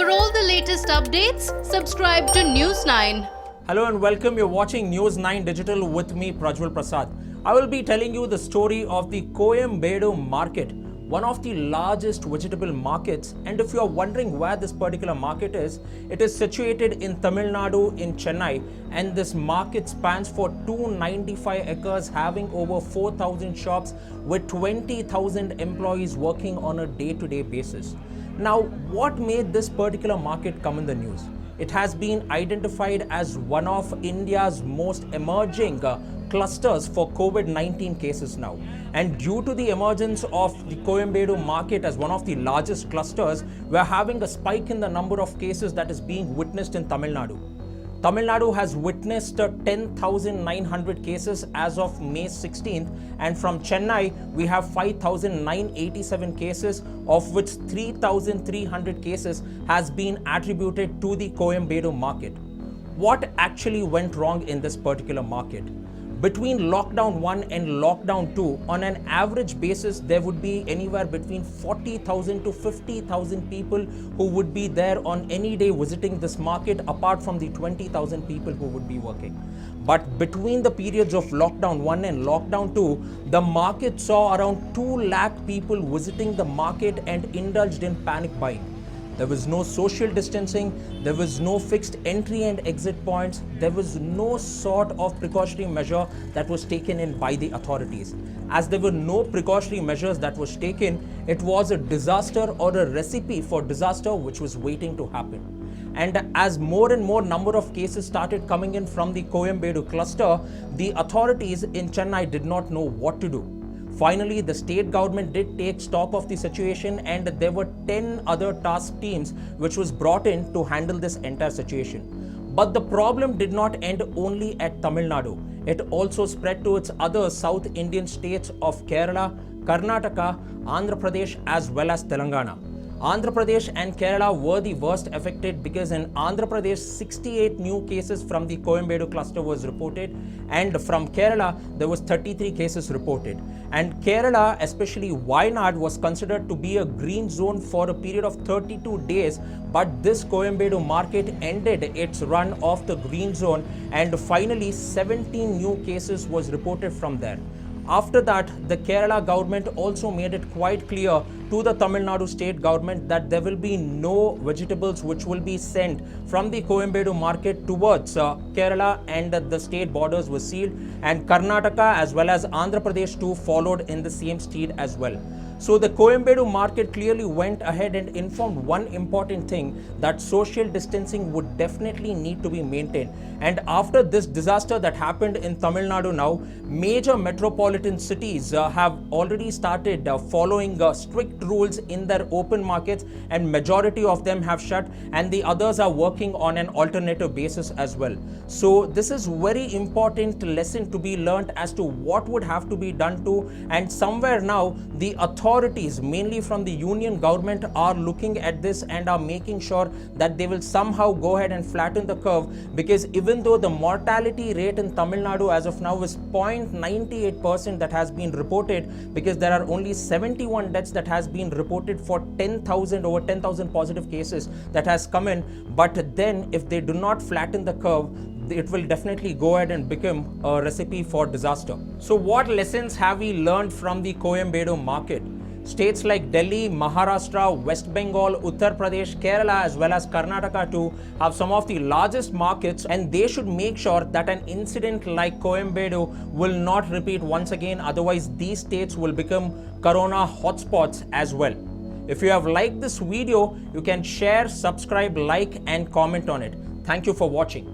For all the latest updates, subscribe to News 9. Hello and welcome. You're watching News 9 Digital with me, Prajwal Prasad. I will be telling you the story of the Coimbatore market, one of the largest vegetable markets. And if you are wondering where this particular market is, it is situated in Tamil Nadu in Chennai, and this market spans for 295 acres, having over 4,000 shops with 20,000 employees working on a day-to-day basis. Now, what made this particular market come in the news? It has been identified as one of India's most emerging clusters for COVID-19 cases now. And due to the emergence of the Coimbatore market as one of the largest clusters, we are having a spike in the number of cases that is being witnessed in Tamil Nadu. Tamil Nadu has witnessed 10,900 cases as of May 16th, and from Chennai we have 5,987 cases, of which 3,300 cases has been attributed to the Coimbatore market. What actually went wrong in this particular market? Between lockdown 1 and lockdown 2, on an average basis, there would be anywhere between 40,000 to 50,000 people who would be there on any day visiting this market, apart from the 20,000 people who would be working. But between the periods of lockdown 1 and lockdown 2, the market saw around 2 lakh people visiting the market and indulged in panic buying. There was no social distancing, there was no fixed entry and exit points, there was no sort of precautionary measure that was taken in by the authorities. As there were no precautionary measures that was taken, it was a disaster or a recipe for disaster which was waiting to happen. And as more and more number of cases started coming in from the Coimbatore cluster, the authorities in Chennai did not know what to do. Finally, the state government did take stock of the situation, and there were 10 other task teams which was brought in to handle this entire situation. But the problem did not end only at Tamil Nadu. It also spread to its other South Indian states of Kerala, Karnataka, Andhra Pradesh as well as Telangana. Andhra Pradesh and Kerala were the worst affected, because in Andhra Pradesh 68 new cases from the Coimbatore cluster was reported, and from Kerala there was 33 cases reported. And Kerala, especially Wayanad, was considered to be a green zone for a period of 32 days, but this Coimbatore market ended its run of the green zone, and finally 17 new cases was reported from there. After that, the Kerala government also made it quite clear to the Tamil Nadu state government that there will be no vegetables which will be sent from the Coimbatore market towards Kerala, and the state borders were sealed, and Karnataka as well as Andhra Pradesh too followed in the same stead as well. So the Coimbatore market clearly went ahead and informed one important thing, that social distancing would definitely need to be maintained. And after this disaster that happened in Tamil Nadu now, major metropolitan cities have already started following strict rules in their open markets, and majority of them have shut, and the others are working on an alternative basis as well. So this is very important lesson to be learnt as to what would have to be done to, and somewhere now the authorities, mainly from the union government, are looking at this and are making sure that they will somehow go ahead and flatten the curve, because even though the mortality rate in Tamil Nadu as of now is 0.98% that has been reported, because there are only 71 deaths that has been reported for over 10,000 positive cases that has come in. But then if they do not flatten the curve, it will definitely go ahead and become a recipe for disaster. So what lessons have we learned from the Coimbatore market? States like Delhi, Maharashtra, West Bengal, Uttar Pradesh, Kerala as well as Karnataka too have some of the largest markets, and they should make sure that an incident like Coimbatore will not repeat once again. Otherwise, these states will become corona hotspots as well. If you have liked this video, you can share, subscribe, like and comment on it. Thank you for watching.